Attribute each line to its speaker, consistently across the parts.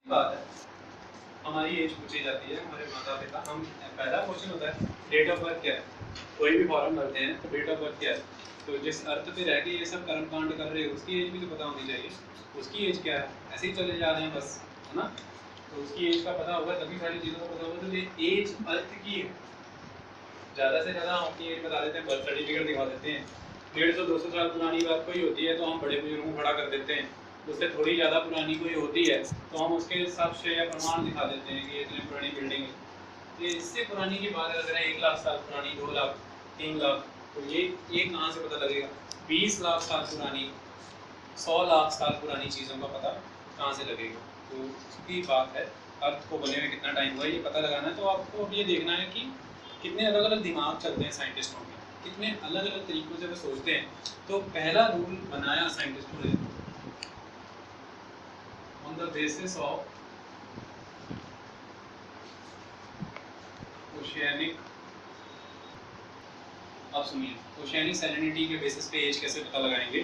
Speaker 1: बात है, हमारी एज पूछी जाती है, हमारे माता पिता, हम पहला क्वेश्चन होता है डेट ऑफ बर्थ क्या है। कोई भी फॉर्म भरते हैं तो डेट ऑफ बर्थ क्या है, तो जिस अर्थ पे रह के ये सब कर्म कांड कर रहे हैं उसकी एज भी तो पता होनी चाहिए, उसकी एज क्या है, ऐसे ही चले जा रहे हैं बस, है ना। तो उसकी एज का पता होगा तभी सारी चीज़ों का पता होगा। तो ये एज अर्थ की है, ज़्यादा से ज़्यादा हम अपनी एज बता देते हैं, बर्थ सर्टिफिकेट दिखा देते हैं। 150-200 साल पुरानी बात कोई होती है तो हम बड़े बुजुर्गों को खड़ा कर देते हैं, उससे थोड़ी ज़्यादा पुरानी कोई होती है तो हम उसके साक्ष्य या प्रमाण दिखा देते हैं कि ये इतनी पुरानी बिल्डिंग है। ये इससे पुरानी की बात अगर करें 1 लाख साल पुरानी, 2 लाख, 3 लाख, तो ये कहाँ से पता लगेगा। 20 लाख साल पुरानी, 100 लाख साल पुरानी चीज़ों का पता कहाँ से लगेगा। तो उसकी बात है अर्थ को बने हुए कितना टाइम हुआ ये पता लगाना है। तो आपको अब ये देखना है कि कितने अलग अलग दिमाग चलते हैं साइंटिस्टों के, कितने अलग अलग तरीकों से वो सोचते हैं। तो पहला रूल बनाया साइंटिस्टों ने on the basis of oceanic, अब सुनिए, ओशियानिक सैलिनिटी के बेसिस पे एज कैसे पता लगाएंगे।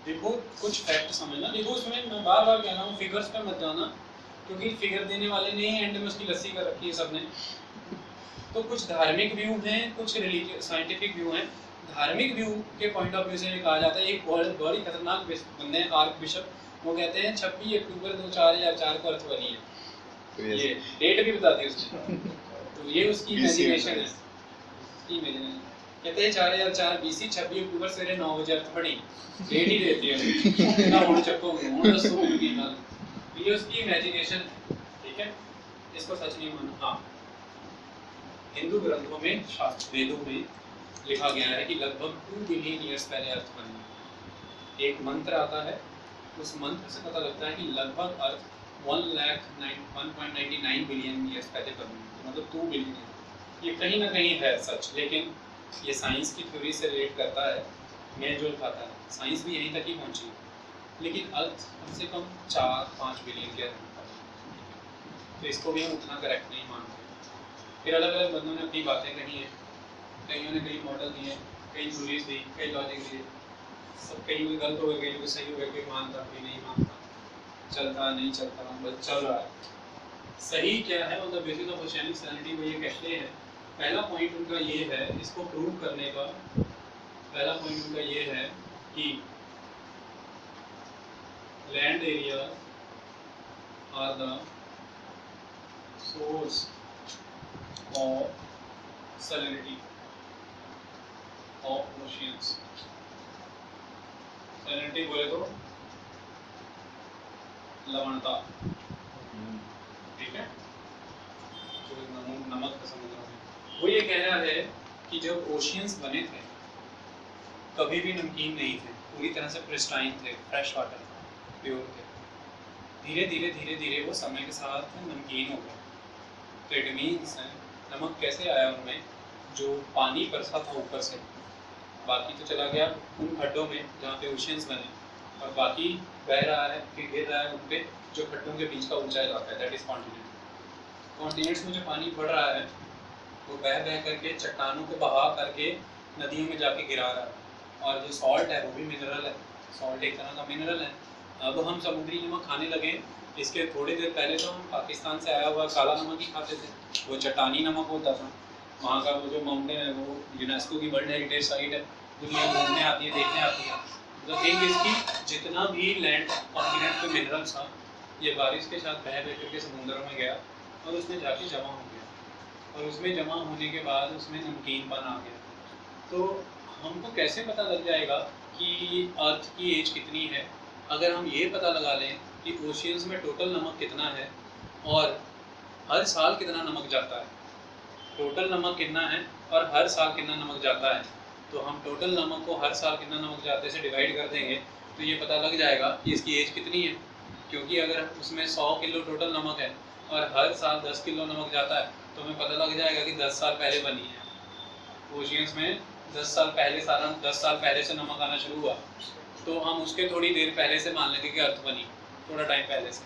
Speaker 1: देखो कुछ फैक्ट समझना, देखो उसमें मैं बार बार कह रहा हूँ फिगर्स पे मत जाना, क्योंकि फिगर देने वाले नहीं है, एंड में उसकी लस्सी कर रखी है सबने। तो कुछ धार्मिक व्यू हैं, कुछ रिलीजियस साइंटिफिक व्यू हैं। धार्मिक व्यू के पॉइंट ऑफ व्यू से कहा जाता है, एक बड़ी खतरनाक बंदे हैं आर्क बिशप, वो कहते हैं 26 अक्टूबर 4004 को अर्थ बनी है। ये डेट भी बता दी उसने। तो ये उसकी इमेजिनेशन है, उसकी इमेजिनेशन। कहते हैं 4004 BC 26 अक्टूबर सवेरे 9 बजे अर्थ बनी, डेट ही देती है ना, उन चक्कों में उन दसों में भी ना, ये उसकी इमेजिनेशन है, ठीक है, इसको सच नहीं मानो। हाँ, हिंदू ग्रंथों में, शास्त्र वेदों में लिखा गया है कि लगभग 2 बिलियन ईयर्स पहले अर्थ बनी। एक मंत्र आता है, उस मंत्र से पता लगता है कि लगभग अर्थ 1.99 बिलियन ईयर्स पहले बनी, मतलब 2 बिलियन। ये कहीं ना कहीं है सच, लेकिन ये साइंस की थ्योरी से रिलेट करता है, मेल जोल खाता है, साइंस भी यहीं तक ही पहुंची, लेकिन अर्थ कम से कम 4-5 बिलियन के अंदर, तो इसको भी हम उतना करेक्ट नहीं मानते। फिर अलग अलग बंदों ने अपनी बातें कही हैं, कईयों ने कई मॉडल दिए, कई थ्योरीज दी, कई लॉजिक दिए, सब कई भी गलत हो गए, कई भी सही हो गए, कोई मानता कोई नहीं मानता, चलता नहीं चलता, बस चल रहा है। सही क्या है, मतलब बेसिस ऑफ ओशियानिक सैलिनिटी वो ये कहते हैं, पहला पॉइंट उनका ये है, इसको प्रूव करने का पहला पॉइंट उनका ये है कि land area are the source of salinity of oceans. Salinity बोले तो लवणता, ठीक है, जो नमक का समुद्र में, वो ये कह रहा है कि जब ओशियंस बने थे कभी भी नमकीन नहीं थे, पूरी तरह से प्रिस्टाइन थे, फ्रेश वाटर, प्योर थे। धीरे धीरे धीरे धीरे वो समय के साथ नमकीन हो गए। तो इट मीन्स नमक कैसे आया उनमें, जो पानी बरसा था ऊपर से, बाकी तो चला गया उन खड्डों में जहाँ पे ओशियंस बने, और बाकी बह रहा है, फिर गिर रहा है उन पे जो खड्डों के बीच का ऊंचा इलाका है, दैट इज कॉन्टिनेंट। कॉन्टिनेंट्स में जो पानी बढ़ रहा है वो बह बह करके चट्टानों को बहा करके नदियों में जाके गिरा रहा है, और जो सॉल्ट है वो भी मिनरल है, सॉल्ट एक तरह का मिनरल है। अब हम समुद्री नमक खाने लगे, इसके थोड़ी देर पहले तो हम पाकिस्तान से आया हुआ काला नमक ही खाते थे, वो चट्टानी नमक होता था। वहाँ का वो जो माउंटेन है वो यूनेस्को की वर्ल्ड हेरिटेज साइट है, दुनिया घूमने आती है, देखने आती है। द थिंग इज कि जितना भी लैंड कॉन्टिनेंट पे मिनरल था, ये बारिश के साथ बह बह करके समुद्रों में गया और उसमें जाके जमा हो गया, और उसमें जमा होने के बाद उसमें नमकीनपन आ गया। तो हमको कैसे पता लग जाएगा कि अर्थ की एज कितनी है, अगर हम ये पता लगा लें कि ओशियंस में टोटल नमक कितना है और हर साल कितना नमक जाता है, टोटल नमक कितना है और हर साल कितना नमक जाता है, तो हम टोटल नमक को हर साल कितना नमक जाते से डिवाइड कर देंगे तो ये पता लग जाएगा कि इसकी एज कितनी है। क्योंकि अगर उसमें 100 किलो टोटल नमक है और हर साल 10 किलो नमक जाता है तो हमें पता लग जाएगा कि 10 साल पहले बनी है। ओशियंस में 10 साल पहले 10 साल पहले से नमक आना शुरू हुआ, तो हम उसके थोड़ी देर पहले से मान लेंगे कि अर्थ बनी थोड़ा टाइम पहले से।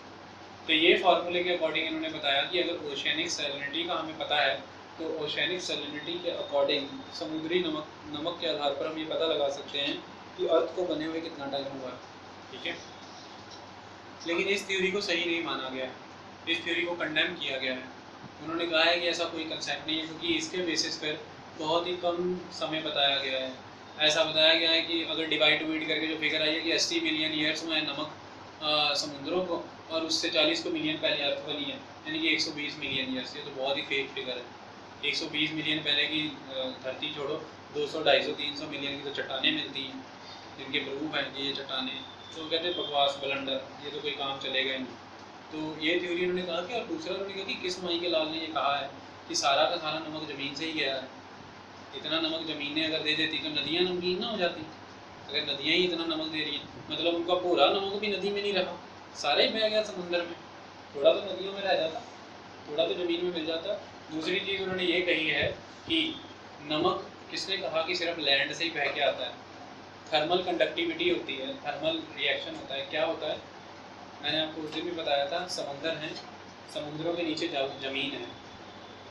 Speaker 1: तो ये फार्मूले के अकॉर्डिंग इन्होंने बताया कि अगर ओशियानिक सैलिनिटी का हमें पता है तो ओशियानिक सैलिनिटी के अकॉर्डिंग समुद्री नमक के आधार पर हम ये पता लगा सकते हैं कि अर्थ को बने हुए कितना टाइम हुआ है, ठीक है। लेकिन इस थ्योरी को सही नहीं माना गया, इस थ्योरी को कंडेम किया गया है। उन्होंने कहा है कि ऐसा कोई कंसेप्ट नहीं है, क्योंकि इसके बेसिस पर बहुत ही कम समय बताया गया है। ऐसा बताया गया है कि अगर डिवाइड डिवाइड करके जो फिगर आई है कि 80 मिलियन ईयर्स में नमक समुद्रों को, और उससे 40 को मिलियन पहले अर्थ बनी है, यानी कि 120 मिलियन ईयर्स। ये तो बहुत ही फेक फिगर है। 120 मिलियन पहले की धरती छोड़ो, 200, 250, 300 मिलियन की तो चट्टानें मिलती हैं जिनके प्रूफ हैं कि ये चट्टानें, तो कहते हैं बकवास, ब्लंडर, ये तो कोई काम चलेगा ही नहीं। तो ये थ्योरी उन्होंने कहा कि, और दूसरा उन्होंने कहा कि किस माई के लाल ने ये कहा है कि सारा का सारा नमक ज़मीन से ही गया है। इतना नमक ज़मीन ने अगर दे देती तो नदियाँ नमकीन ना हो जाती। अगर नदियाँ ही इतना नमक दे रही हैं, मतलब उनका पूरा नमक भी नदी में नहीं रहा, सारा ही बह गया समुंदर में। थोड़ा तो नदियों में रह जाता, थोड़ा तो ज़मीन में मिल जाता। दूसरी चीज़ उन्होंने ये कही है कि नमक किसने कहा कि सिर्फ लैंड से ही बह के आता है। थर्मल कंडक्टिविटी होती है, थर्मल रिएक्शन होता है। क्या होता है, मैंने आपको उस दिन भी बताया था, समंदर हैं, समुद्रों के नीचे ज़मीन है,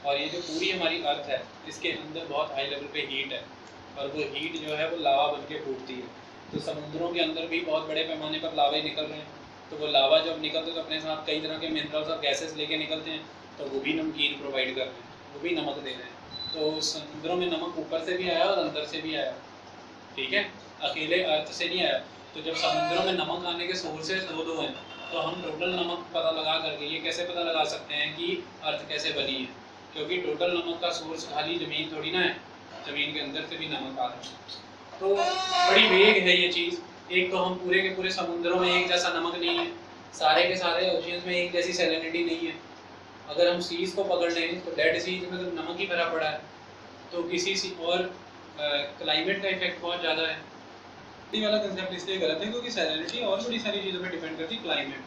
Speaker 1: और ये जो पूरी हमारी अर्थ है इसके अंदर बहुत हाई लेवल पे हीट है, और वो हीट जो है वो लावा बन के फूटती है। तो समुद्रों के अंदर भी बहुत बड़े पैमाने पर लावा ही निकल रहे हैं। तो वो लावा जब निकलते तो अपने साथ कई तरह के मिनरल्स और गैसेस लेके निकलते हैं, तो वो भी नमकीन प्रोवाइड कर रहे हैं, वो भी नमक दे रहे हैं। तो समुद्रों में नमक ऊपर से भी आया और अंदर से भी आया, ठीक है, अकेले अर्थ से नहीं आया। तो जब समुद्रों में नमक आने के सोर्सेज दो हैं, तो हम टोटल नमक पता लगा करके ये कैसे पता लगा सकते हैं कि अर्थ कैसे बनी है, क्योंकि टोटल नमक का सोर्स खाली ज़मीन थोड़ी ना है, ज़मीन के अंदर से भी नमक आ रहा है। तो बड़ी वेग है ये चीज़। एक तो हम पूरे के पूरे समुद्रों में एक जैसा नमक नहीं है, सारे के सारे ओशियंस में एक जैसी सैलिनिटी नहीं है। अगर हम सीज को पकड़ लें तो डेड सीज में तो नमक ही भरा पड़ा है, तो किसी सी और क्लाइमेट का इफेक्ट बहुत ज़्यादा है। ये वाला कंसेप्ट इसलिए गलत है क्योंकि सैलिनिटी और बड़ी सारी चीज़ों पे डिपेंड करती है। क्लाइमेट,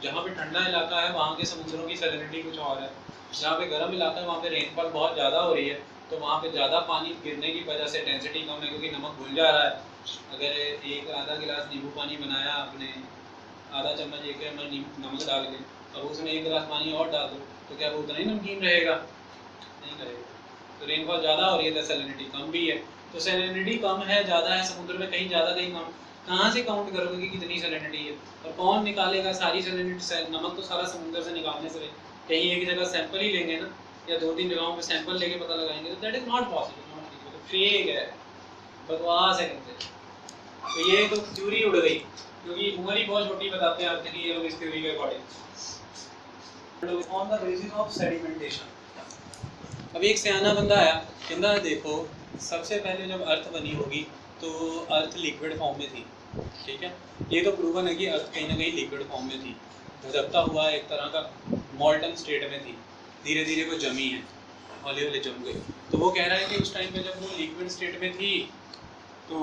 Speaker 1: जहाँ पे ठंडा इलाका है वहाँ के समुद्रों की सैलिनिटी कुछ और है, जहाँ पे गर्म इलाका है वहाँ पे रेनफॉल बहुत ज़्यादा हो रही है, तो वहाँ पे ज़्यादा पानी गिरने की वजह से डेंसिटी कम है, क्योंकि नमक घुल जा रहा है। अगर एक आधा गिलास नींबू पानी बनाया आपने, आधा चम्मच 1 चम्मच नमक डाल के, अब उसमें 1 गिलास पानी और डाल दो, तो क्या वो उतना ही नमकीन रहेगा? नहीं रहेगा। तो रेनफॉल ज़्यादा हो रही है तो सैलिनिटी कम भी है। तो सैलिनिटी कम है, ज़्यादा है समुद्र में, कहीं ज़्यादा कहीं कम, कहाँ से काउंट करोगे कि कितनी सैलिनिटी है? और कौन निकालेगा सारी सैलिनिटी? नमक तो सारा समुद्र से निकालने से, कहीं एक जगह सैंपल ही लेंगे ना, या 2-3 जगहों पे सैंपल लेके पता लगाएंगे, तो दैट इज़ नॉट पॉसिबल, तो फेक है, बकवास है कहते। तो ये तो थ्योरी उड़ गई, क्योंकि उम्र ही बहुत छोटी बताते हैं अर्थ की ये लोग इस थ्योरी के according. On the basis of sedimentation. अब एक सियाना बंदा आया, कहता है देखो सबसे पहले जब अर्थ बनी होगी तो अर्थ लिक्विड फॉर्म में थी, ठीक है, ये तो प्रूवन है कि अर्थ कहीं ना कहीं लिक्विड फॉर्म में थी, धधकता हुआ एक तरह का मॉल्टन स्टेट में थी, धीरे धीरे वो जमी है, हौले हौले जम गई। तो वो कह रहा है कि उस टाइम पे जब वो लिक्विड स्टेट में थी तो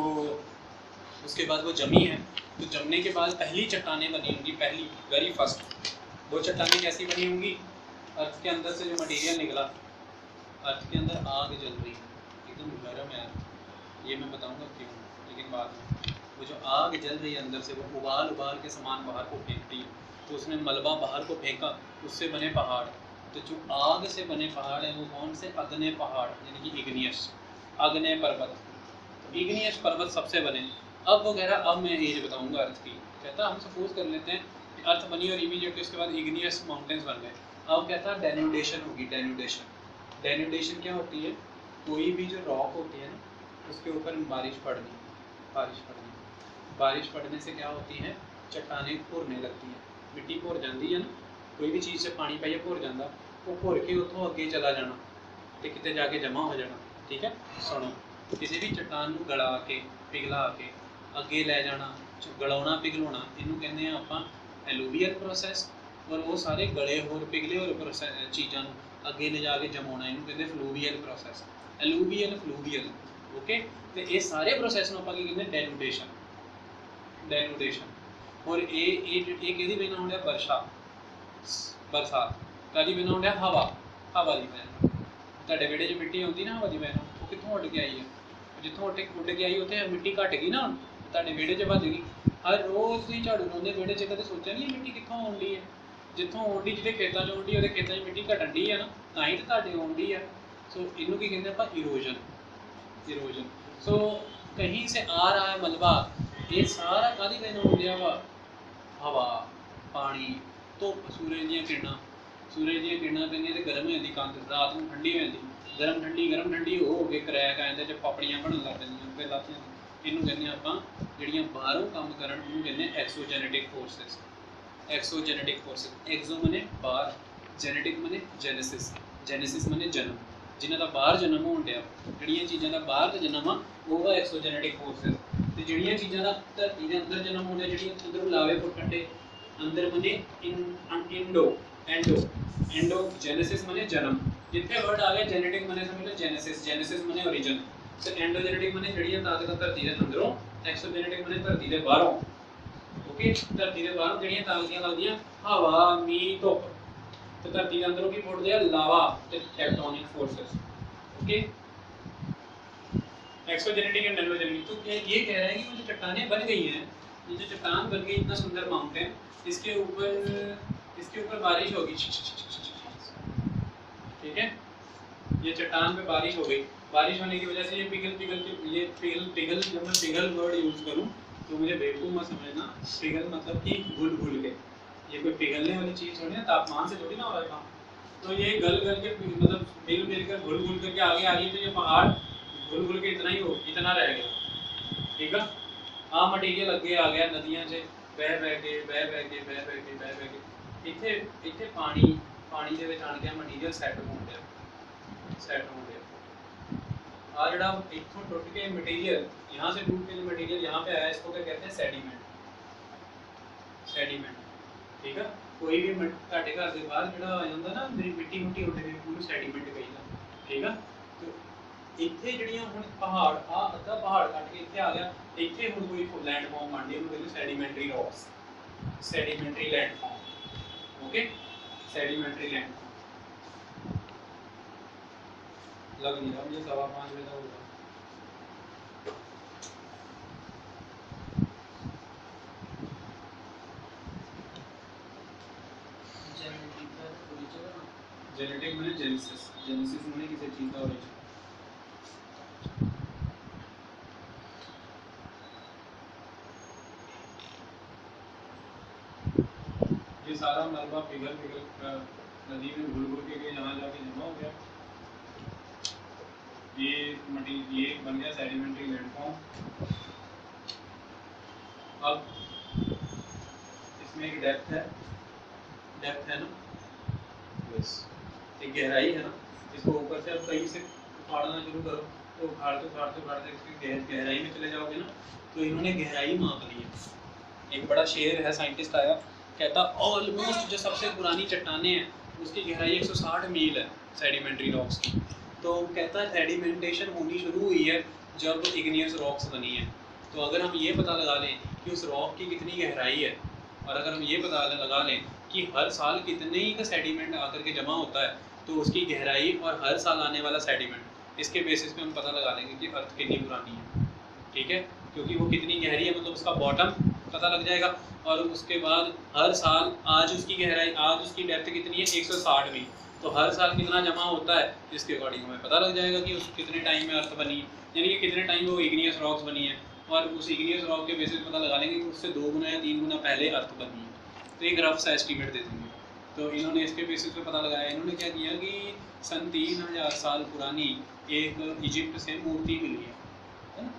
Speaker 1: उसके बाद वो जमी है, तो जमने के बाद पहली चट्टानें बनी होंगी, पहली वेरी फर्स्ट वो चट्टानें कैसी बनी होंगी? अर्थ के अंदर से जो मटेरियल निकला, अर्थ के अंदर आग जल रही है, एकदम गर्म है, ये मैं बताऊंगा क्यों, लेकिन बाद में वो जो आग जल रही है अंदर से, वो उबाल उबाल के सामान बाहर को फेंकती है, तो उसने मलबा बाहर को फेंका, उससे बने पहाड़। तो जो आग से बने पहाड़ हैं वो कौन से? अग्नेय पहाड़, यानी कि इग्नियस, अग्नेय पर्वत। तो इग्नियस पर्वत सबसे बने। अब वो कह रहा अब मैं एज बताऊंगा अर्थ की। कहता हम सपोज कर लेते हैं कि अर्थ बनी और इमीडिएटली उसके बाद इग्नियस माउंटेन्स बन गए। अब कहता डेन्यूडेशन होगी, डेन्यूडेशन। डेन्यूडेशन क्या होती है? कोई भी जो रॉक होती है ना, उसके ऊपर बारिश पड़नी, बारिश पड़नी, बारिश पड़ने से क्या होती है? चट्टानें भुरने लगती हैं, मिट्टी भुर जाती है ना, कोई भी चीज़ से पानी पाइए भुर जाता, वो भुर के उतों अगे चला जाना तो कितने जाके जमा हो जाना, ठीक है। सुनो, किसी भी चट्टान को गला के पिघला के अगे लै जाना, गलाउना पिघलाउना, इनू कहते हैं आपां एलूवियल प्रोसैस, और वो सारे गले होर पिघले होर चीज़ों अगे ले जाके जमाना, इनू कहते फ्लूवियल प्रोसैस, एलूवियल फ्लूवियल, ओके। तो ये सारे प्रोसैस नूं आपां की कहते डेन्यूडेशन, डेन्यूडेशन। और ये किहदी वजह नाल होंदा? वर्षा, बरसात, काहदी वजह नाल होंदा? हवा, हवा दी वजह नाल। ਤੁਹਾਡੇ ਵਿਹੜੇ 'ਚ ਮਿੱਟੀ ਆਉਂਦੀ ਨਾ ਹਵਾ ਦੀ ਵਜ੍ਹਾ ਨਾਲ, ਉਹ ਕਿੱਥੋਂ ਉੱਡ ਕੇ ਆਈ ਹੈ? ਜਿੱਥੋਂ ਉੱਡ ਕੇ ਆਈ ਉੱਥੇ ਮਿੱਟੀ ਘਟ ਗਈ ਨਾ, ਤੁਹਾਡੇ ਵਿਹੜੇ 'ਚ ਵੱਜ ਗਈ। ਹਰ ਰੋਜ਼ ਤੁਸੀਂ ਝਾੜੂ ਲਾਉਂਦੇ ਵਿਹੜੇ 'ਚ, ਕਦੇ ਸੋਚਿਆ ਨਹੀਂ ਮਿੱਟੀ ਕਿੱਥੋਂ ਆਉਂਦੀ ਹੈ? ਜਿੱਥੋਂ ਆਉਂਦੀ, ਜਿਹਦੇ ਖੇਤਾਂ 'ਚ ਆਉਂਦੀ, ਉਹਦੇ ਖੇਤਾਂ 'ਚ ਮਿੱਟੀ ਘਟਣ ਡਈ ਹੈ ਨਾ, ਤਾਂ ਹੀ ਤਾਂ ਤੁਹਾਡੇ ਆਉਂਦੀ ਹੈ। ਸੋ ਇਹਨੂੰ ਕੀ ਕਹਿੰਦੇ ਆਪਾਂ? ਇਰੋजन, इरोजन। सो कहीं से आ रहा है मलबा, ये सारा कादी वजह नाल हो गया वा? हवा, पानी, धुप, सूरज दी किरणां पैंदियां ते गर्म हो जाती कंध, रात नूं ठंडी हो जाती, गरम ठंडी हो के क्रैक आ जांदे, पापड़ियां बनन लग पैंदियां, फिर लग जांदियां। इनू कहने आपां जिहड़ियां बाहरों काम करन उहनूं कहने एक्सोजेनेटिक फोर्सेस। एक्सोजेनेटिक फोर्सेस, एक्सो मने बाहर, जेनेटिक मने जेनेसिस, जेनेसिस मने जन्म, जिन्हां दा बाहर जन्म होण दिया, जिहड़ियां चीज़ां दा बाहर दा जन्म आ ओह एक्सोजेनेटिक फोर्सेस, ते जिहड़ियां चीज़ां दा धरती दे अंदर जन्म होंदा, जिहड़ियां अंदर लावे फुट कंडे, अंदर मने इंडो, एंडो जेनेसिस मने जन्म, जिथे वर्ड आ गया जेनेटिक मने समझ लो जेनेसिस, जेनेसिस मने ओरिजिन, तो एंडोजेनेटिक मने जिहड़ियां ताकतां धरती दे अंदरों, एक्सोजेनेटिक मने धरती दे बाहरों। ओके, धरती दे बाहरों जिहड़ियां ताकतां लगदियां हवा, मींह, धुप, तो धरती के अंदरों की फुटदे आ लावा ते tectonic forces. Okay, exogenetic and endogenetic. तो ये कह रहा है कि वो जो चट्टानें बन गई हैं, ये जो चट्टान बन गई, इतना सुंदर माउंटेन, इसके ऊपर बारिश होगी, ठीक है, ये चट्टान पे बारिश हो गई, बारिश होने की वजह से ये पिघल जब मैं पिघल वर्ड यूज करूं तो मुझे बेवकूफ मत समझना, पिघल मतलब कि घुल के, ये कोई पिघलने वाली चीज थोड़ी ना, तापमान से थोड़ी ना हो रहा है काम, तो ये गल के मतलब मिल कर घुल करके आगे आ रही है, तो ये पहाड़ घुल के इतना रह गया, ठीक है। हाँ, मटीरियल अगे आ गया, नदियां से बह के इत्थे पानी दे विच आण के मटीरियल सैट हो गया, आ जड़ा इत्थों टुट के मटीरियल यहाँ से टूट के जो मटीरियल यहाँ पे आया, इसको क्या कहते हैं, सेडिमेंट, ठीक है। कोई भी ਤੁਹਾਡੇ घर के बाहर ਜਿਹੜਾ ਆ ਜਾਂਦਾ ਨਾ मिट्टी ਉੱਡ के ਉਹਨੂੰ सेडिमेंट कहीਦਾ, ठीक है। तो ਇੱਥੇ ਜਿਹੜੀਆਂ ਹੁਣ ਪਹਾੜ ਆ ਅੱਧਾ ਪਹਾੜ ਕੱਟ ਕੇ ਇੱਥੇ ਆ ਗਿਆ, ਇੱਥੇ ਹੁਣ ਕੋਈ ਲੈਂਡ ਫਾਰਮ ਬਣਦੀ, ਉਹਨੂੰ ਕਹਿੰਦੇ sedimentary rocks, sedimentary land form. Okay, sedimentary land लग नहीं रहा मुझे, 5:15 बजे का होगा। जेनेटिक माने जेनेसिस, जेनेसिस माने किसी चीज का ओरिजिन। ये सारा मलबा पिघल नदी में घुल के यहाँ जाके जमा हो गया, ये बन गया सेडिमेंट्री लैंडफॉर्म। अब इसमें एक डेप्थ है ना, बस एक गहराई है ना, इसको ऊपर से अब कहीं से उखाड़ना शुरू करो, तो उखाड़ते इसकी गहराई में चले जाओगे ना, तो इन्होंने गहराई माप ली है। एक बड़ा शेर है, साइंटिस्ट आया, कहता ऑलमोस्ट जो सबसे पुरानी चट्टानें हैं उसकी गहराई 160 मील है सेडिमेंट्री रॉक्स की। तो कहता है सेडिमेंटेशन होनी शुरू हुई है जब इग्नियस रॉक्स बनी है। तो अगर हम ये पता लगा लें कि उस रॉक की कितनी गहराई है, और अगर हम ये पता लगा लें कि हर साल कितने ही का सेडिमेंट आकर के जमा होता है, तो उसकी गहराई और हर साल आने वाला सेडिमेंट, इसके बेसिस पे हम पता लगा लेंगे कि अर्थ कितनी पुरानी है, ठीक है। क्योंकि वो कितनी गहरी है, मतलब उसका बॉटम पता लग जाएगा, और उसके बाद हर साल आज उसकी गहराई, आज उसकी डेप्थ कितनी है 160 मील, तो हर साल कितना जमा होता है, इसके अकॉर्डिंग हमें पता लग जाएगा कि उस कितने टाइम में अर्थ बनी है, यानी कि कितने टाइम में वो इग्नियस रॉक्स बनी है, और उस इग्नियस रॉक के बेसिस पता लगा लेंगे कि उससे 2 गुना या 3 गुना पहले अर्थ बनी है। तो एक रफ सा एस्टीमेट दे देंगे। तो इन्होंने इसके बेसिस पे पता लगाया, इन्होंने क्या किया कि सन 3000 साल पुरानी एक इजिप्ट से मूर्ति मिली है ना,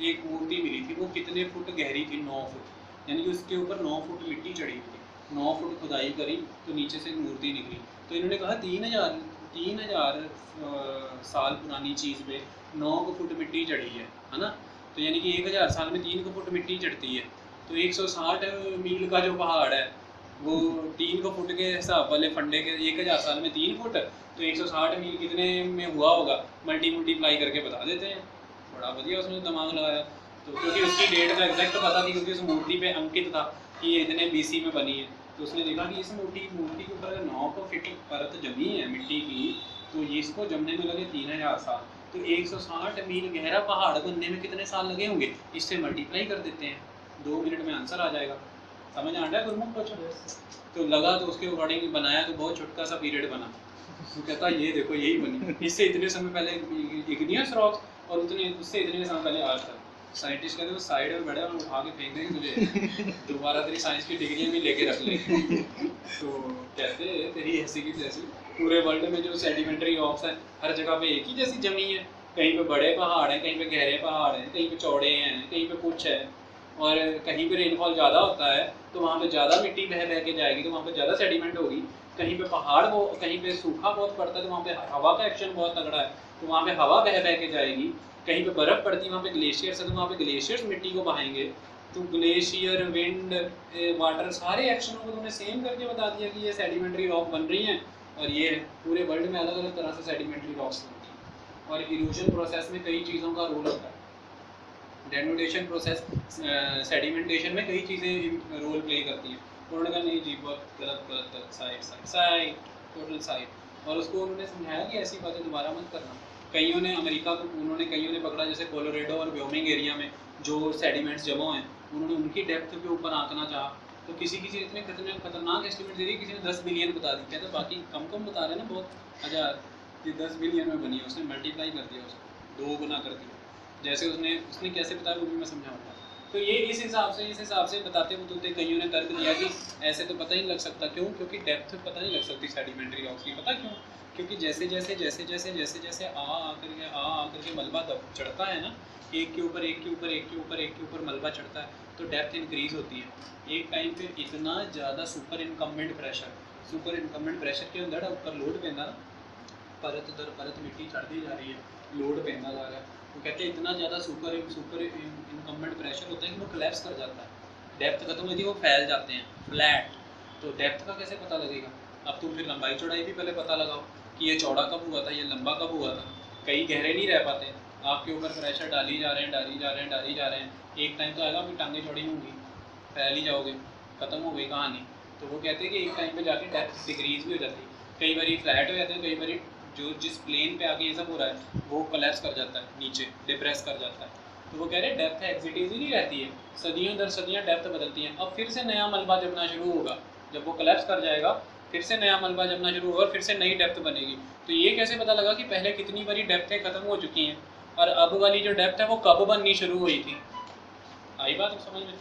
Speaker 1: एक मूर्ति मिली थी, वो कितने फुट गहरी थी, 9 फुट, यानी कि उसके ऊपर 9 फुट मिट्टी चढ़ी हुई थी, 9 फुट खुदाई करी तो नीचे से एक मूर्ति निकली। तो इन्होंने कहा 3000 साल पुरानी चीज़ पे 9 फुट मिट्टी चढ़ी है ना, तो यानी कि 1000 साल में 3 फुट मिट्टी चढ़ती है, तो 160 मील का जो पहाड़ है वो 3 फुट के हिसाब वाले फंडे के 1000 साल में 3 फुट, तो 160 मील कितने में हुआ होगा, मल्टीप्लाई करके बता देते हैं। बड़ा बढ़िया उसने दिमाग लगाया। तो क्योंकि उसकी डेट का एग्जैक्ट पता थी, क्योंकि उस मूर्ति पे अंकित था कि ये इतने BC में बनी है, तो उसने देखा कि इस मूर्ति के ऊपर अगर 9 फीट परत जमी है मिट्टी की, तो ये इसको जमने में लगे 3000 साल, तो 160 मील गहरा पहाड़ बनने में कितने साल लगे होंगे, इससे मल्टीप्लाई कर देते हैं, 2 मिनट में आंसर आ जाएगा। समझ आ रहा है गुरमुख कुछ? तो लगा तो उसके अकॉर्डिंग बनाया, तो बहुत छोटा सा पीरियड बना। तो कहता ये देखो यही बनी, इससे इतने समय पहले इग्नियस रॉक्स और उससे इतने समय पहले अर्थ। साइंटिस्ट कहते हैं वो साइड में बैठे और उठा के फेंक देंगे तुझे, दोबारा तेरी साइंस की डिग्रियां भी लेके रख लेंगे। तो कहते हैं तेरी ऐसी की तैसी, पूरे वर्ल्ड में जो सेडिमेंट्री रॉक्स हैं हर जगह पे एक ही जैसी जमी है, कहीं पे बड़े पहाड़ हैं, कहीं पे गहरे पहाड़ हैं, कहीं पे चौड़े हैं, कहीं पे कुछ है, और कहीं पे रेनफॉल ज़्यादा होता है तो वहाँ पे ज़्यादा मिट्टी बह बह के जाएगी, तो वहाँ पे ज़्यादा सेडिमेंट होगी। कहीं पे पहाड़ वो, कहीं पे सूखा बहुत पड़ता है तो वहाँ पे हवा का एक्शन बहुत तगड़ा है, तो वहाँ पे हवा बह बह के जाएगी। कहीं पे बर्फ़ पड़ती है, वहाँ पे ग्लेशियर्स है, तो वहाँ पे ग्लेशियर्स मिट्टी को बहाएंगे। तो ग्लेशियर, विंड, वाटर, सारे एक्शनों को तुमने सेम करके बता दिया कि ये सेडिमेंट्री रॉक बन रही हैं, और ये पूरे वर्ल्ड में अलग अलग तरह से सेडिमेंट्री रॉक्स बनती हैं। और इरोजन प्रोसेस में कई चीज़ों का रोल होता है। डेनुडेशन प्रोसेस, सेडिमेंटेशन में कई चीज़ें रोल प्ले करती हैं। उन्होंने कहा नहीं जी, बहुत गलत गलत गलत, side side side, total side. और उसको उन्होंने समझाया कि ऐसी बातें दोबारा मत करना। कईयों ने अमेरिका को, उन्होंने कईयों ने पकड़ा, जैसे कोलोरेडो और व्योमिंग एरिया में जो सेडिमेंट्स जमा हैं, उन्होंने उनकी डेप्थ के ऊपर आंकना चाहा, तो किसी किसी इतने खतरनाक एस्टिमेट दे दिए, किसी ने 10 बिलियन बता दी, कहते बाकी कम कम बता रहे हैं ना, बहुत हज़ार, ये 10 बिलियन में बनी है, उसने मल्टीप्लाई कर दिया, उसको 2 गुना कर दिया। जैसे उसने कैसे बताया वो भी मैं समझाऊंगा। तो ये इस हिसाब से बताते बोलते कईयों ने तर्क दिया कि ऐसे तो पता ही नहीं लग सकता। क्यों? क्योंकि डेप्थ पता नहीं लग सकती सेडिमेंट्री रॉक्स की। पता क्यों? क्योंकि जैसे जैसे जैसे जैसे जैसे जैसे आकर के मलबा चढ़ता है ना, एक के ऊपर एक के ऊपर एक के ऊपर एक के ऊपर मलबा चढ़ता है, तो डेप्थ इंक्रीज होती है। एक टाइम पे इतना ज़्यादा सुपर इनकम्बेंट प्रेशर के अंदर ऊपर लोड पैदा, परत दर परत मिट्टी चढ़ती जा रही है, लोड पैदा जा रहा है, वो कहते हैं इतना ज़्यादा सुपर इनकम्बेंट प्रेशर होता है कि वो कोलैप्स कर जाता है, डेप्थ खत्म होती है, वो फैल जाते हैं फ्लैट। तो डेप्थ का कैसे पता लगेगा? अब तुम फिर लंबाई चौड़ाई भी पहले पता लगाओ कि ये चौड़ा कब हुआ था, ये लंबा कब हुआ था। कई गहरे नहीं रह पाते, आपके ऊपर प्रेशर डाली जा रहे हैं, एक टाइम तो आएगा आपकी टांगें चौड़ी होंगी, फैल ही जाओगे, ख़त्म हो गई कहानी। तो वो कहते हैं कि एक टाइम पे जाके डेप्थ डिक्रीज भी हो जाती है, कई बार फ्लैट हो जाते हैं, कई बार जो जिस प्लेन पे आके ये सब हो रहा है वो कोलैप्स कर जाता है, नीचे डिप्रेस कर जाता है। तो वो कह रहे हैं डेप्थ एग्जिटिव ही नहीं रहती है, सदियों दर सदियाँ डेप्थ बदलती हैं। अब फिर से नया मलबा जमना शुरू होगा, जब वो कोलैप्स कर जाएगा फिर से नया मलबा जमना शुरू होगा और फिर से नई डेप्थ बनेगी। तो ये कैसे पता लगा कि पहले कितनी बड़ी डेप्थें खत्म हो चुकी हैं और अब वाली जो डेप्थ है वो कब बननी शुरू हुई थी? आई बात समझ में?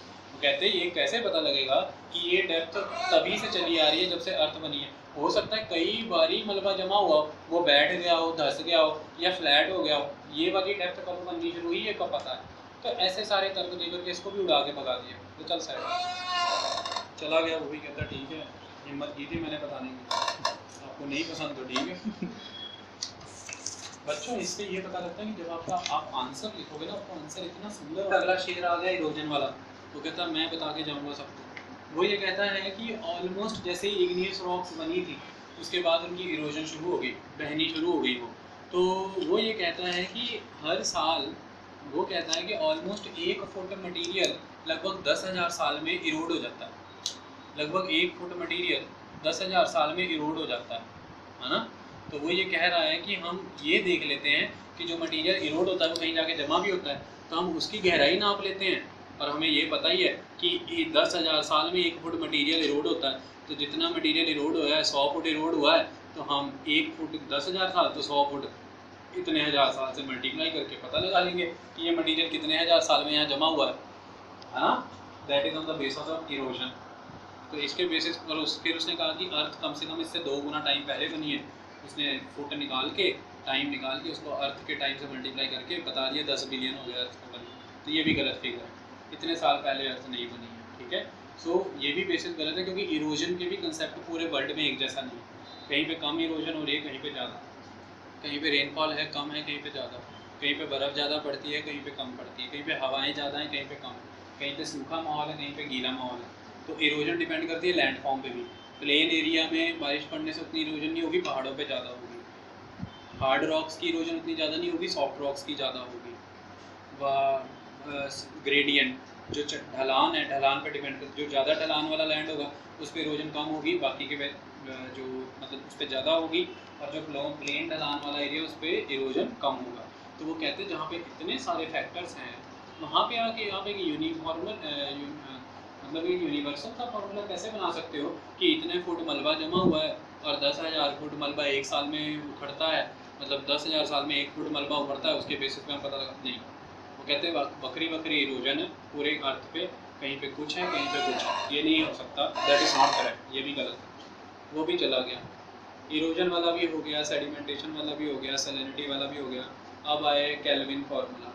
Speaker 1: कहते हैं ये कैसे पता लगेगा कि ये डेप्थ तभी से चली आ रही है जब से अर्थ बनी है। हो सकता है कई बारी मलबा जमा हुआ, वो बैठ गया हो, धस गया हो या फ्लैट हो गया हो, ये वाली डेप्थ कब बननी शुरू हुई है कब पता है? तो ऐसे सारे तर्क देकर के इसको भी उड़ा के भगा दिया। तो चल साइड चला गया, वो भी कहता ठीक है, हिम्मत की थी मैंने बताने की, आपको नहीं पसंद तो ठीक है। बच्चों इससे ये पता लगता है कि जब आप आंसर लिखोगे ना, आपको आंसर इतना सुंदर, और अगला शेर आ गया इरोजन वाला, तो कहता है मैं बता के जाऊंगा सबको। वो ये कहता है कि ऑलमोस्ट जैसे ही इग्नियस रॉक्स बनी थी उसके बाद उनकी इरोजन शुरू हो गई, बहनी शुरू हो गई वो। तो वो ये कहता है कि हर साल, वो कहता है कि ऑलमोस्ट 1 फुट मटीरियल लगभग 10,000 साल में इरोड हो जाता है। लगभग 1 फुट मटीरियल 10,000 साल में इरोड हो जाता है ना? तो वो ये कह रहा है कि हम ये देख लेते हैं कि जो मटीरियल इरोड होता है वो कहीं जाके जमा भी होता है, तो हम उसकी गहराई नाप लेते हैं, और हमें ये पता ही है कि 10,000 साल में 1 फुट मटीरियल इरोड होता है। तो जितना मटीरियल इरोड हुआ है, 100 फुट इरोड हुआ है, तो हम 1 फुट 10,000 साल, तो 100 फुट इतने हज़ार साल से मल्टीप्लाई करके पता लगा लेंगे कि ये मटीरियल कितने हज़ार साल में यहाँ जमा हुआ है ना? That is on the basis of erosion. तो इसके बेसिस पर फिर उसने कहा कि अर्थ कम से कम इससे 2 गुना टाइम पहले बनी है। उसने फुट निकाल के, टाइम निकाल के उसको अर्थ के टाइम से मल्टीप्लाई करके बता दिया 10 बिलियन हो गया अर्थ को बनी। तो ये भी गलत फिगर है, इतने साल पहले अर्थ नहीं बनी है, ठीक है। सो ये भी बेसिस गलत है, क्योंकि इरोजन के भी कंसेप्ट पूरे वर्ल्ड में एक जैसा नहीं है। कहीं पे कम इरोजन हो रही है, कहीं पे ज़्यादा, कहीं पे रेनफॉल है कम है, कहीं पे ज़्यादा, कहीं पे बर्फ़ ज़्यादा पड़ती है, कहीं पे कम पड़ती है, कहीं पे हवाएं ज़्यादा हैं, कहीं पे कम, कहीं पे सूखा माहौल है, कहीं पे गीला माहौल है। तो इरोजन डिपेंड करती है लैंडफॉर्म पे भी। प्लेन एरिया में बारिश पड़ने से उतनी इरोजन नहीं होगी, पहाड़ों पे ज़्यादा होगी। हार्ड रॉक्स की इरोजन उतनी ज़्यादा नहीं होगी, सॉफ्ट रॉक्स की ज़्यादा होगी। व ग्रेडियंट जो ढलान है, ढलान पर डिपेंड करती है, जो ज़्यादा ढलान वाला लैंड होगा उस पर इरोजन कम होगी, बाकी के जो मतलब उस पर ज़्यादा होगी, और जो प्लेन ढलान वाला एरिया उस पर इरोजन कम होगा। तो वो कहते हैं जहाँ पे इतने सारे फैक्टर्स हैं वहाँ पे आके आप एक मतलब एक यूनिवर्सल का फॉर्मूला कैसे बना सकते हो कि इतने फुट मलबा जमा हुआ है और 10,000 फुट मलबा एक साल में उखड़ता है, मतलब 10,000 साल में 1 फुट मलबा उखड़ता है, उसके बेसिस पे हम पता लगा नहीं। वो कहते हैं बकरी बकरी इरोजन है पूरे अर्थ पे, कहीं पे कुछ है कहीं पे कुछ है, ये नहीं हो सकता, दैट इज़ नॉट करेक्ट, ये भी गलत है। वो भी चला गया, इरोजन वाला भी हो गया, सेडिमेंटेशन वाला भी हो गया, सैलिनिटी वाला भी हो गया। अब आए केल्विन फार्मूला।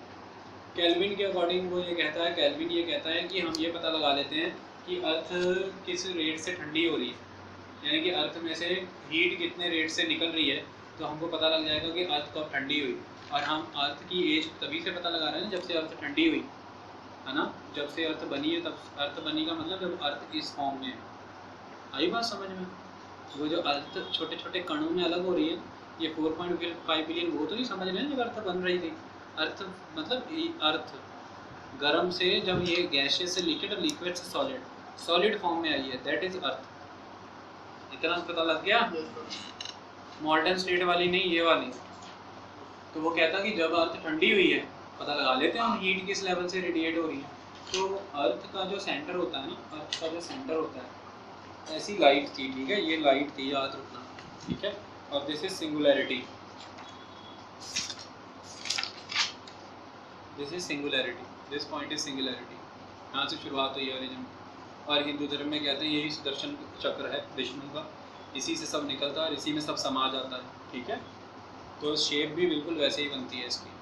Speaker 1: केल्विन के अकॉर्डिंग वो ये कहता है, केल्विन ये कहता है कि हम ये पता लगा लेते हैं कि अर्थ किस रेट से ठंडी हो रही है, यानी कि अर्थ में से हीट कितने रेट से निकल रही है, तो हमको पता लग जाएगा कि अर्थ कब ठंडी हुई। और हम अर्थ की एज तभी से पता लगा रहे हैं जब से अर्थ ठंडी हुई है ना, जब से अर्थ बनी है तब अर्थ बनी का मतलब जब अर्थ इस फॉर्म में है। आई बात समझ में? वो जो अर्थ छोटे छोटे कणों में अलग हो रही है, ये 4.5 बिलियन वो तो नहीं समझ रहे हैं जब अर्थ बन रही थी। अर्थ मतलब अर्थ गर्म से जब ये गैसेस से लिक्विड और लिक्विड से सॉलिड फॉर्म में आई है, दैट इज अर्थ। इतना पता लग गया? मॉडर्न स्टेट वाली नहीं, ये वाली। तो वो कहता कि जब अर्थ ठंडी हुई है पता लगा लेते हैं हम हीट किस लेवल से रेडिएट हो रही है। तो अर्थ का जो सेंटर होता है ना, अर्थ का जो सेंटर होता है, ऐसी लाइट थी, ठीक है, ये लाइट थी, याद रखना, ठीक है। और this is singularity, this is singularity, this point is singularity. यहाँ से शुरुआत हुई है ओरिजिन। और हिंदू धर्म में कहते हैं यही सुदर्शन चक्र है विष्णु का, इसी से सब निकलता है और इसी में सब समा जाता है, ठीक है। तो शेप भी बिल्कुल वैसे ही बनती है इसकी।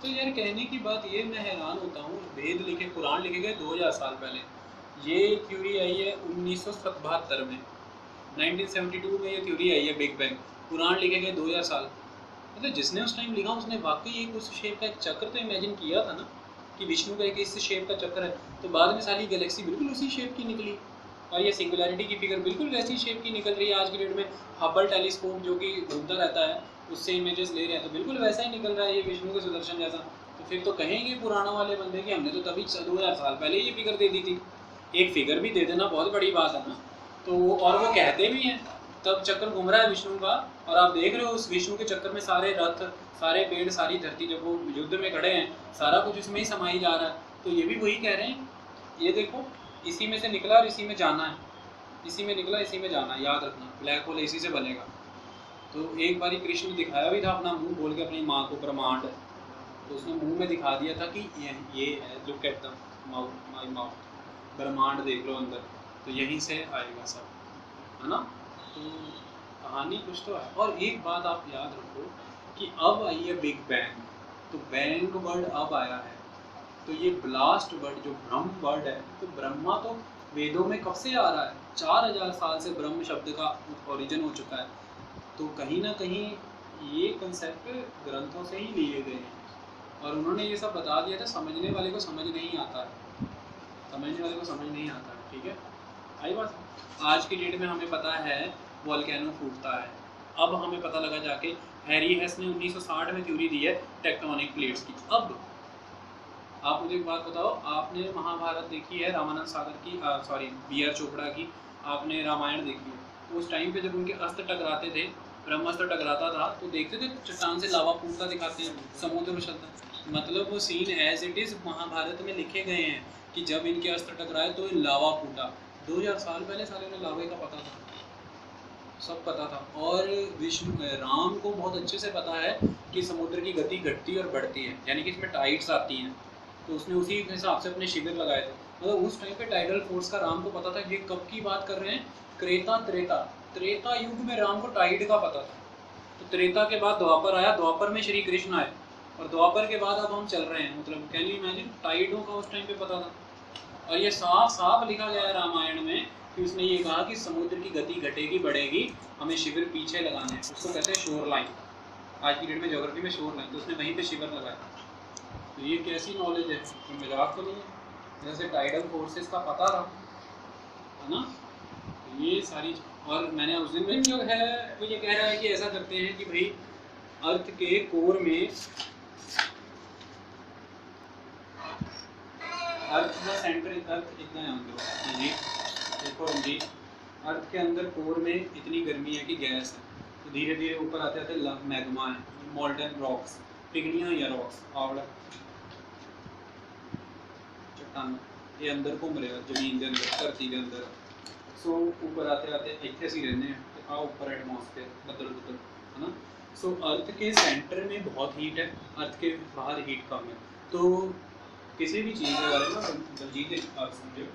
Speaker 1: तो यार कहने की बात ये, मैं हैरान होता हूँ, वेद लिखे, पुराण लिखे गए 2000 साल पहले, ये थ्योरी आई है 1972 में, 1972 में ये थ्योरी आई है बिग बैंग। पुराण लिखे गए 2000 साल, मतलब जिसने उस टाइम लिखा उसने वाकई एक उस शेप का एक चक्र तो इमेजिन किया था ना कि विष्णु का एक इस शेप का चक्र है। तो बाद में सारी गैलेक्सी बिल्कुल उसी शेप की निकली, और ये सिंगुलैरिटी की फिगर बिल्कुल वैसी शेप की निकल रही है। आज की डेट में हबल टेलीस्कोप जो कि घूमता रहता है उससे इमेजेस ले रहे हैं, तो बिल्कुल वैसा ही निकल रहा है ये विष्णु के सुदर्शन जैसा। तो फिर तो कहेंगे पुराना वाले बंदे कि हमने तो तभी 2000 साल पहले ये फिगर दे दी थी। एक फिगर भी दे देना बहुत बड़ी बात है ना। तो और वो कहते भी हैं तब चक्कर घूम रहा है विष्णु का, और आप देख रहे हो उस विष्णु के चक्कर में सारे रथ, सारे पेड़, सारी धरती, जब वो युद्ध में खड़े हैं सारा कुछ इसमें ही समाई जा रहा है। तो ये भी वही कह रहे हैं, ये देखो इसी में से निकला और इसी में जाना है, इसी में निकला इसी में जाना है, याद रखना, ब्लैक होल इसी से बनेगा। तो एक बारी कृष्ण दिखाया भी था अपना मुंह बोल के अपनी माँ को ब्रह्मांड, तो उसने मुंह में दिखा दिया था कि ये है, look at the mouth, my mouth, ब्रह्मांड देख लो अंदर, तो यहीं से आएगा सब, है ना। तो कहानी कुछ तो है। और एक बात आप याद रखो कि अब आई है बिग बैंग, तो बैंग वर्ड अब आया है, तो ये ब्लास्ट वर्ड जो ब्रह्म वर्ड है, तो ब्रह्मा तो वेदों में कब से आ रहा है, 4000 साल से ब्रह्म शब्द का ओरिजिन हो चुका है। तो कहीं ना कहीं ये कंसेप्ट ग्रंथों से ही लिए गए हैं, और उन्होंने ये सब बता दिया था। समझने वाले को समझ नहीं आता है, समझने वाले को समझ नहीं आता है, ठीक है। आई बात। आज की डेट में हमें पता है वोल्केनो फूटता है, अब हमें पता लगा जाके हैरी हेस ने 1960 में थ्योरी दी है टेक्टोनिक प्लेट्स की। अब आप मुझे एक बात बताओ, आपने महाभारत देखी है, रामानंद सागर की, सॉरी बी.आर. चोपड़ा की, आपने रामायण देखी है। उस टाइम पे जब उनके अस्त्र टकराते थे, ब्रह्मास्त्र टकराता था, तो देखते थे चट्टान से लावा फूटता दिखाते हैं, समुद्र उछलता, मतलब वो scene as it is Mahabharata में लिखे गए हैं कि जब इनके अस्त्र टकराए तो लावा फूटा। 2000 साल पहले सारे में लावे का पता था, सब पता था। और विष्णु राम को बहुत अच्छे से पता है कि समुद्र की गति घटती और बढ़ती है, यानी कि इसमें टाइड्स आती हैं, तो उसने उसी हिसाब से अपने शिविर लगाए थे। मतलब उस टाइम पे टाइडल फोर्स का राम को पता था। ये कब की बात कर रहे हैं, त्रेता त्रेता युग में राम को टाइड का पता था। तो त्रेता के बाद द्वापर आया, द्वापर में श्री कृष्ण आए, और द्वापर के बाद अब हम चल रहे हैं, मतलब कैन यू इमेजिन, टाइडों का उस टाइम पे पता था। और ये साफ साफ लिखा गया है रामायण में कि उसने ये कहा कि समुद्र की गति घटेगी बढ़ेगी, हमें शिविर पीछे लगाने हैं, उसको कहते हैं शोर लाइन। आज की डेट में ज्योग्राफी में शोर लाइन, तो उसने वहीं पे शिविर लगाया। तो ये कैसी नॉलेज है, तो मजाक तो नहीं है, जैसे टाइडल फोर्सेस का पता रहा, है ना। तो ये सारी, और मैंने उस दिन में जो है वो ये कह रहा है कि ऐसा करते हैं कि भाई अर्थ के कोर में, अर्थ का सेंटर, अर्थ इतना है अंदर जी, देखो जी, अर्थ के अंदर कोर में इतनी गर्मी है कि गैस है, तो धीरे धीरे ऊपर आते आते मैग्मा है, मोल्टन रॉक्स, पिघलियाँ या रॉक्स, आवड़ा चट्टान, ये अंदर घूम रहे हैं जमीन के अंदर, धरती के अंदर। सो ऊपर आते आते इतने सी रहने हैं, आओ ऊपर एटमॉस्फेयर बदल, है ना। सो अर्थ के सेंटर में बहुत हीट है, अर्थ के बाहर हीट कम है। तो किसी भी चीज़ के बारे में बलजीत एक बात समझो,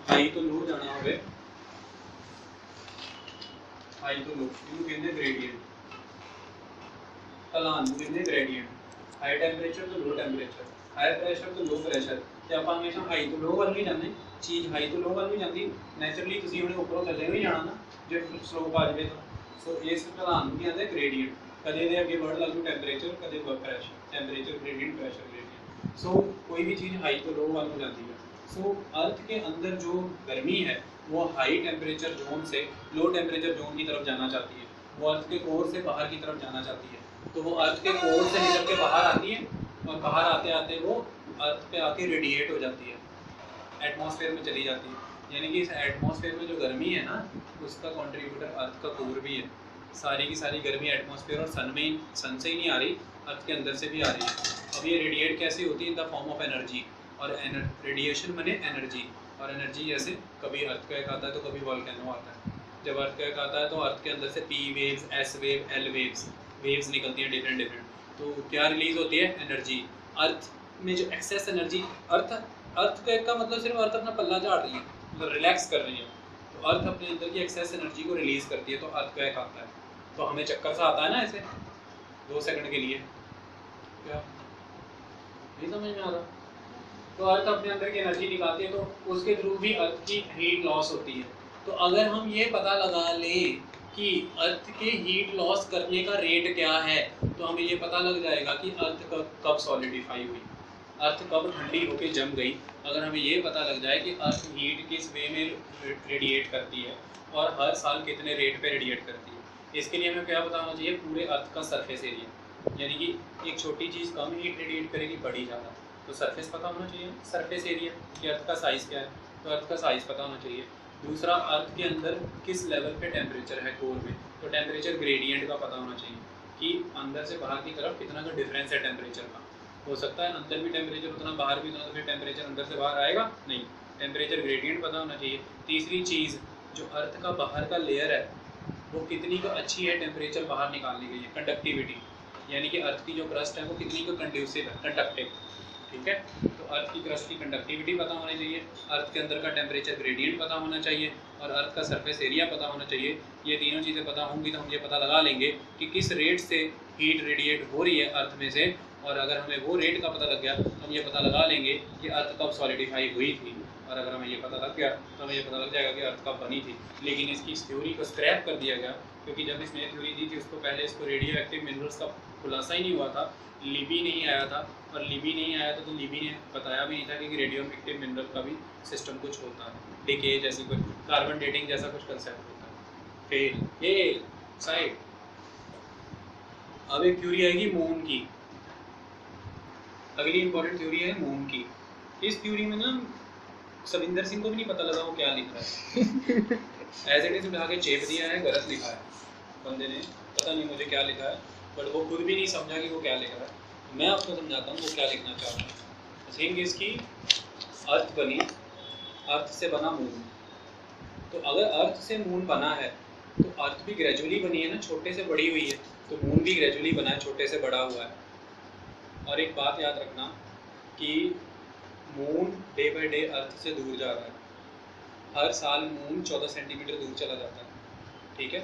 Speaker 1: हाई तो लो जाना होवे, हाई तो लो इनू कहते ग्रेडियंट, ढलान नू कहते ग्रेडियंट, हाई टेंपरेचर तो लो टेंपरेचर, हाई प्रेशर तो लो प्रेशर। ਤੇ ਆਪਾਂ ਹਮੇਸ਼ਾ ਹਾਈ ਤੋਂ ਲੋ ਵੱਲ ਨਹੀਂ ਜਾਂਦੇ, ਚੀਜ਼ ਹਾਈ ਤੋਂ ਲੋ ਵੱਲ ਨਹੀਂ ਜਾਂਦੀ, ਨੈਚੁਰਲੀ ਤੁਸੀਂ ਉਹਨੇ ਉੱਪਰੋਂ ਥੱਲੇ ਨਹੀਂ ਜਾਣਾ ਨਾ ਜੇ ਸਲੋਪ ਆ ਜਾਵੇ ਤਾਂ। ਸੋ ਇਸ ਢਲਾਨ ਨੂੰ ਕਹਿੰਦੇ ਗ੍ਰੇਡੀਅੰਟ। ਕਦੇ ਇਹਦੇ ਅੱਗੇ ਵਰਡ ਲਾ ਲਓ ਟੈਂਪਰੇਚਰ, ਕਦੇ ਪ੍ਰੈਸ਼ਰ, ਟੈਂਪरेचर ग्रेडियंट, प्रेशर ग्रेडियंट। सो कोई भी चीज़ हाई तो लो वाल हो जाती है। सो अर्थ के अंदर जो गर्मी है वो हाई टेम्परेचर जोन से लो टेम्परेचर जोन की तरफ जाना चाहती है, वो अर्थ के कोर से बाहर की तरफ जाना चाहती है। तो वो अर्थ के कोर से निकल के बाहर आती है और बाहर आते आते वो अर्थ पे आके रेडिएट हो जाती है, एटमॉस्फेयर में चली जाती है। यानी कि इस एटमॉस्फेयर में जो गर्मी है ना उसका कंट्रीब्यूटर अर्थ का कोर भी है। सारी की सारी गर्मी एटमॉस्फेयर और सन में, सन से ही नहीं आ रही, अर्थ के अंदर से भी आ रही है। अब ये रेडिएट कैसे होती है? In the form of energy. और रेडिएशन बने एनर्जी, और एनर्जी जैसे कभी अर्थक्वेक आता है तो कभी वॉल्केनो आता है। जब अर्थक्वेक आता है तो अर्थ के अंदर से P waves, S wave, L waves निकलती हैं डिफरेंट डिफरेंट। तो क्या रिलीज होती है? एनर्जी। अर्थ में जो एक्सेस एनर्जी, अर्थक्वेक का मतलब सिर्फ अर्थ अपना पल्ला झाड़ रही है, मतलब रिलैक्स कर रही है, तो अर्थ अपने अंदर की एक्सेस एनर्जी को रिलीज करती है, तो अर्थक्वेक आता है। तो हमें चक्कर सा आता है ना ऐसे 2 सेकंड के लिए, क्या नहीं समझ में आ रहा? तो अर्थ अपने अंदर की एनर्जी निकालती है, तो उसके थ्रू भी अर्थ की हीट लॉस होती है। तो अगर हम ये पता लगा लें कि अर्थ के हीट लॉस करने का रेट क्या है, तो हमें ये पता लग जाएगा कि अर्थ कब सॉलिडिफाई हुई, अर्थ कब ठंडी होकर जम गई। अगर हमें ये पता लग जाए कि अर्थ हीट किस वे में रेडिएट करती है और हर साल कितने रेट पे रेडिएट करती है, इसके लिए हमें क्या पता होना चाहिए? पूरे अर्थ का सरफेस एरिया। यानी कि एक छोटी चीज़ कम हीट रेडिएट करेगी, बड़ी ज़्यादा, तो सरफेस पता होना चाहिए, सरफेस एरिया कि अर्थ का साइज़ क्या है, तो अर्थ का साइज़ पता होना चाहिए। दूसरा, अर्थ के अंदर किस लेवल पे टेम्परेचर है कोर में, तो टेम्परेचर ग्रेडियंट का पता होना चाहिए कि अंदर से बाहर की तरफ कितना का डिफरेंस है टेम्परेचर का। हो सकता है अंदर भी टेम्परेचर उतना, बाहर भी उतना, तो फिर टेम्परेचर अंदर से बाहर आएगा नहीं, टेम्परेचर ग्रेडियंट पता होना चाहिए। तीसरी चीज़, जो अर्थ का बाहर का लेयर है वो कितनी का अच्छी है टेम्परेचर बाहर निकालने के लिए, कंडक्टिविटी, यानी कि अर्थ की जो क्रस्ट है वो कितनी को कंड्यूसिव है, कंडक्टिव, ठीक है। तो अर्थ की क्रस्ट की कंडक्टिविटी पता होनी चाहिए, अर्थ के अंदर का टेम्परेचर ग्रेडियंट पता होना चाहिए, और अर्थ का सरफेस एरिया पता होना चाहिए। ये तीनों चीज़ें पता होंगी तो हम ये पता लगा लेंगे कि किस रेट से हीट रेडिएट हो रही है अर्थ में से, और अगर हमें वो रेट का पता लग गया तो हम ये पता लगा लेंगे कि अर्थ कब सॉलिडिफाई हुई थी, और अगर हमें ये पता लग गया तो हमें ये पता लग जाएगा कि अर्थ कब बनी थी। लेकिन इसकी इस थ्योरी को स्क्रैप कर दिया गया, क्योंकि जब इसने थ्योरी दी थी उसको पहले इसको रेडियो एक्टिव मिनरल्स का खुलासा ही नहीं हुआ था, लिबी नहीं आया था, और लिबी नहीं आया था तो लिबी ने बताया भी नहीं था कि रेडियो एक्टिव मिनरल का भी सिस्टम कुछ होता है, डिके जैसी कुछ कार्बन डेटिंग जैसा कुछ कंसेप्ट होता है। फिर ये साइड, अब एक थ्योरी आएगी मून की, अगली इंपॉर्टेंट थ्योरी है मून की। इस थ्योरी में ना सविंदर सिंह को भी नहीं पता लगा वो क्या लिख रहा है, एज इट इज उठा के चेप दिया है, गलत लिखा है बंदे ने, पता नहीं मुझे क्या लिखा है, बट वो खुद भी नहीं समझा कि वो क्या लिख रहा है। मैं आपको समझाता हूँ वो क्या लिखना चाह रहा है। थिंग इसकी अर्थ बनी, अर्थ से बना मून, तो अगर अर्थ से मून बना है तो अर्थ भी ग्रेजुअली बनी है ना, छोटे से बड़ी हुई है, तो मून भी ग्रेजुअली बना है, छोटे से बड़ा हुआ है। और एक बात याद रखना कि मून डे बाय डे अर्थ से दूर जा रहा है, हर साल मून 14 सेंटीमीटर दूर चला जाता है, ठीक है,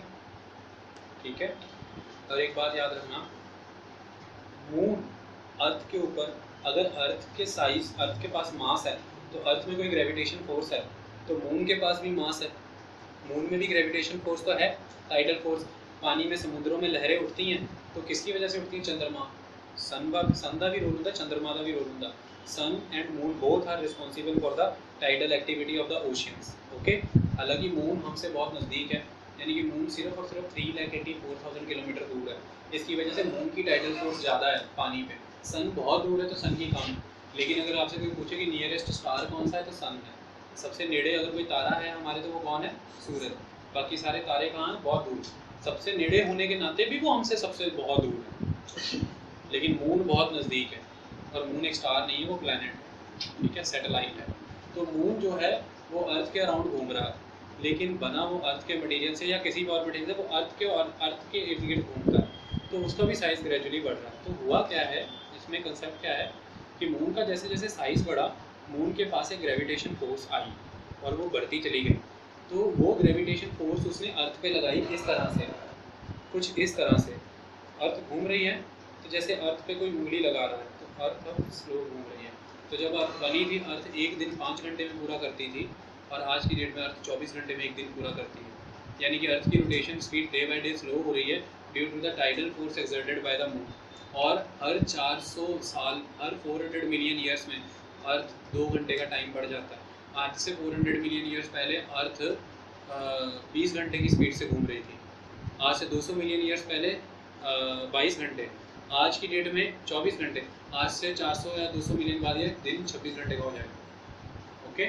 Speaker 1: ठीक है। और एक बात याद रखना, मून अर्थ के ऊपर, अगर अर्थ के साइज, अर्थ के पास मास है तो अर्थ में कोई ग्रेविटेशन फोर्स है, तो मून के पास भी मास है, मून में भी ग्रेविटेशन फोर्स तो है, टाइडल फोर्स। पानी में, समुद्रों में लहरें उठती हैं तो किसकी वजह से उठती हैं? चंद्रमा, सन का भी रोल होता है, चंद्रमा का भी रोल होता है। Sun and moon both are responsible for the tidal activity of the oceans, okay. हालांकि मून हमसे बहुत नज़दीक है, यानी कि मून सिर्फ और सिर्फ 3,84,000 किलोमीटर दूर है, इसकी वजह से मून की टाइडल फोर्स ज़्यादा है पानी पे। सन बहुत दूर है तो सन की कम, लेकिन अगर आपसे कोई पूछे कि नियरेस्ट स्टार कौन सा है तो सन है। सबसे नेड़े अगर कोई तारा है हमारे तो वो कौन है? सूरज। बाकी सारे तारे कहाँ हैं? बहुत दूर। सबसे नेड़े होने के नाते भी वो हमसे सबसे बहुत दूर है, लेकिन मून बहुत नज़दीक है, और मून एक स्टार नहीं है, वो प्लैनेट है, ठीक है, सैटेलाइट है। तो मून जो है वो अर्थ के अराउंड घूम रहा है, लेकिन बना वो अर्थ के मटेरियल से या किसी भी और मटेरियल से, वो अर्थ के इर्द गिर्द घूमता है। तो उसका भी साइज़ ग्रेजुअली बढ़ रहा है। तो हुआ क्या है, इसमें कंसेप्ट क्या है कि मून का जैसे जैसे साइज़ बढ़ा, मून के पास एक ग्रेविटेशन फोर्स आई और वो बढ़ती चली गई। तो वो ग्रेविटेशन फोर्स उसने अर्थ पे लगाई इस तरह से, कुछ इस तरह से। अर्थ घूम रही है तो जैसे अर्थ पे कोई उंगली लगा रहा है, तो अर्थ अब स्लो घूम रही है। तो जब अर्थ बनी थी, अर्थ एक दिन 5 घंटे में पूरा करती थी, और आज की डेट में अर्थ 24 घंटे में एक दिन पूरा करती है। यानी कि अर्थ की rotation speed day by day slow हो रही है due to the tidal force exerted by the moon. और हर 400 साल, हर 400 मिलियन ईयर्स में अर्थ 2 घंटे का टाइम बढ़ जाता है। आज से 400 मिलियन ईयर्स पहले अर्थ 20 घंटे की स्पीड से घूम रही थी। आज से 200 मिलियन ईयर्स पहले 22 घंटे, आज की डेट में 24 घंटे। आज से 400 या 200 मिलियन बाद ये दिन 26 घंटे का हो जाएगा। ओके,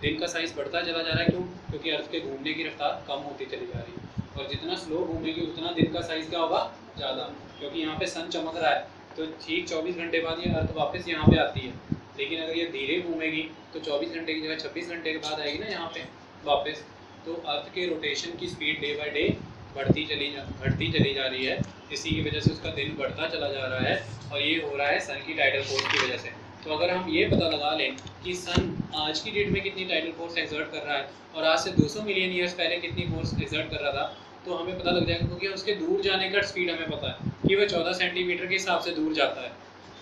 Speaker 1: दिन का साइज़ बढ़ता चला जा रहा है। क्यों? क्योंकि अर्थ के घूमने की रफ्तार कम होती चली जा रही है, और जितना स्लो घूमेगी उतना दिन का साइज़ क्या होगा, ज़्यादा। क्योंकि यहाँ पे सन चमक रहा है, तो ठीक 24 घंटे बाद ये अर्थ वापस यहाँ पे आती है। लेकिन अगर ये धीरे घूमेगी तो 24 घंटे की जगह 26 घंटे के बाद आएगी ना यहाँ पे वापस। तो अर्थ के रोटेशन की स्पीड डे बाई डे घटती चली जा रही है। इसी की वजह से उसका दिन बढ़ता चला जा रहा है, और ये हो रहा है सन की टाइडल फोर्स की वजह से। तो अगर हम ये पता लगा लें कि सन आज की डेट में कितनी टाइडल फोर्स एक्सर्ट कर रहा है और आज से 200 मिलियन ईयर्स पहले कितनी फोर्स एक्सर्ट कर रहा था, तो हमें पता लग जाएगा। क्योंकि उसके दूर जाने का स्पीड हमें पता है कि वह 14 सेंटीमीटर के हिसाब से दूर जाता है।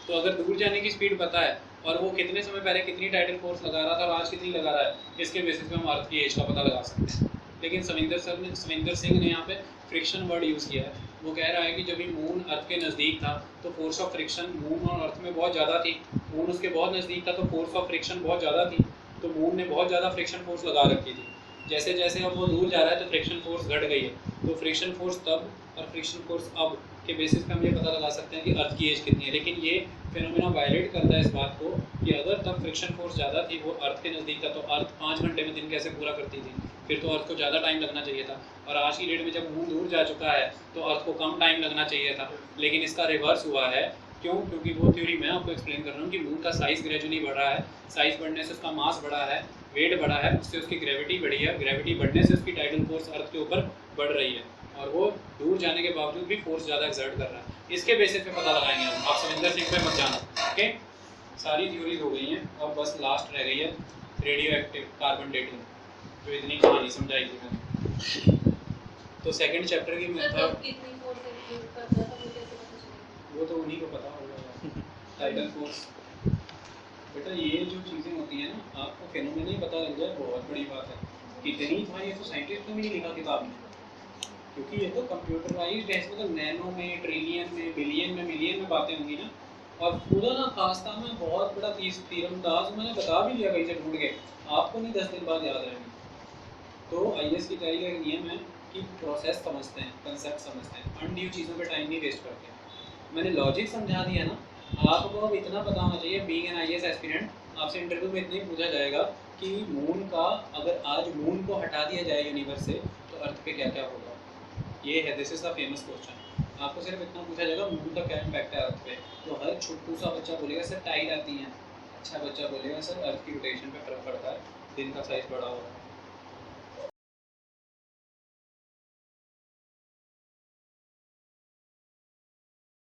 Speaker 1: तो अगर दूर जाने की स्पीड पता है और वो कितने समय पहले कितनी टाइडल फोर्स लगा रहा था और आज कितनी लगा रहा है, इसके बेसिस पे हम अर्थ की एज का पता लगा सकते हैं। लेकिन सविंदर सिंह ने यहाँ पे फ्रिक्शन वर्ड यूज़ किया है। वो कह रहा है कि जब भी मून अर्थ के नज़दीक था तो फोर्स ऑफ फ्रिक्शन मून और अर्थ में बहुत ज़्यादा थी। मून उसके बहुत नज़दीक था तो फोर्स ऑफ फ्रिक्शन बहुत ज़्यादा थी, तो मून ने बहुत ज़्यादा फ्रिक्शन फोर्स लगा रखी थी। जैसे जैसे अब वो दूर जा रहा है तो फ्रिक्शन फोर्स घट गई है। तो फ्रिक्शन फोर्स तब और फ्रिक्शन फोर्स अब के बेसिस पे हम ये पता लगा सकते हैं कि अर्थ की एज कितनी है। लेकिन ये फिनोमेना वायलेट करता है इस बात को कि अगर तब फ्रिक्शन फोर्स ज़्यादा थी, वो अर्थ के नज़दीक था, तो अर्थ 5 घंटे में दिन कैसे पूरा करती थी? फिर तो अर्थ को ज़्यादा टाइम लगना चाहिए था। और आज की डेट में जब मून दूर जा चुका है तो अर्थ को कम टाइम लगना चाहिए था। लेकिन इसका रिवर्स हुआ है। क्यों? क्योंकि वो थ्योरी मैं आपको एक्सप्लेन कर रहा हूँ कि मून का साइज़ ग्रेजुअली बढ़ रहा है। साइज़ बढ़ने से उसका मास बढ़ा है, वेट बढ़ा है, उससे उसकी ग्रेविटी बढ़ी है। ग्रेविटी बढ़ने से उसकी टाइडल फोर्स अर्थ के ऊपर बढ़ रही है, और वो दूर जाने के बावजूद भी फोर्स ज़्यादा एक्सर्ट कर रहा है। इसके बेसिस पे पता लगाएंगे हम। आप सविंदर सिंह पे मत जाना। ओके, सारी थ्योरीज हो गई हैं और बस लास्ट रह गई है रेडियो एक्टिव कार्बन डेटिंग, जो इतनी कहानी समझाई थी मैंने। तो सेकंड चैप्टर की मेथड वो तो उन्हीं को पता होगा। टाइडल फोर्स, बेटा ये जो चीज़ें होती हैं ना, आपको फिनोमेना ही पता लग जाए बहुत बड़ी बात है। कितनी था ये तो साइंटिस्ट ने भी नहीं लिखा किताब में, क्योंकि ये तो कंप्यूटराइज्ड है। इसमें तो नैनो में, ट्रिलियन में, बिलियन में, मिलियन में बातें होंगी ना। और खुदा ना खास्ता में बहुत बड़ा तीरंदाज मैंने बता भी दिया कहीं से ढूंढ के, आपको नहीं 10 दिन बाद याद रहेंगे। तो IAS की तैयारी का एक नियम है कि प्रोसेस समझते हैं, कंसेप्ट समझते हैं, अनड्यू चीज़ों पे टाइम नहीं वेस्ट करते हैं। मैंने लॉजिक समझा दिया ना, आपको अब इतना पता होना चाहिए बीइंग एन IAS एस्पिरेंट, आपसे इंटरव्यू में इतना ही पूछा जाएगा कि मून का, अगर आज मून को हटा दिया जाए यूनिवर्स से तो अर्थ पे क्या क्या होगा। ये है, this is the famous question. आपको सिर्फ इतना पूछा जाएगा मून का क्या इम्पैक्ट है अर्थ पे, तो हर छोटू सा बच्चा बोलेगा सर टाइड आती है, अच्छा बच्चा बोलेगा सर अर्थ की रोटेशन पे फर्क पड़ता है, दिन का साइज बड़ा होगा।